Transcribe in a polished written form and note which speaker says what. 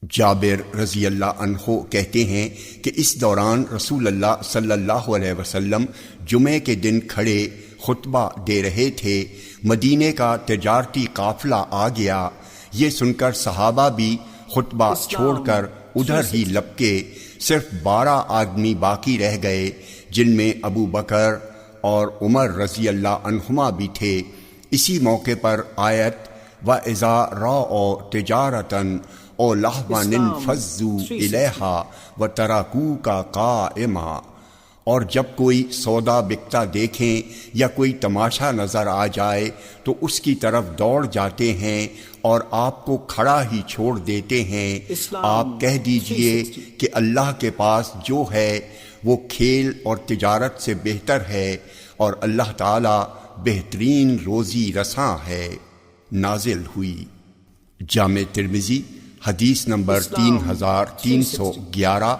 Speaker 1: جابر رضی اللہ عنہ کہتے ہیں کہ اس دوران رسول اللہ صلی اللہ علیہ وسلم جمعے کے دن کھڑے خطبہ دے رہے تھے، مدینے کا تجارتی قافلہ آ گیا۔ یہ سن کر صحابہ بھی خطبہ چھوڑ کر ادھر ہی لپکے۔ صرف 12 آدمی باقی رہ گئے، جن میں ابو بکر اور عمر رضی اللہ عنہما بھی تھے۔ اسی موقع پر آیت وَإِذَا رَأَوْا تِجَارَةً او لہوا انفضوا الیہا وترکوک قائما، اور جب کوئی سودا بکتا دیکھیں یا کوئی تماشا نظر آ جائے تو اس کی طرف دوڑ جاتے ہیں اور آپ کو کھڑا ہی چھوڑ دیتے ہیں۔ آپ کہہ دیجئے کہ اللہ کے پاس جو ہے وہ کھیل اور تجارت سے بہتر ہے، اور اللہ تعالی بہترین روزی رساں ہے۔ نازل ہوئی۔ جامع ترمذی حدیث نمبر 3311،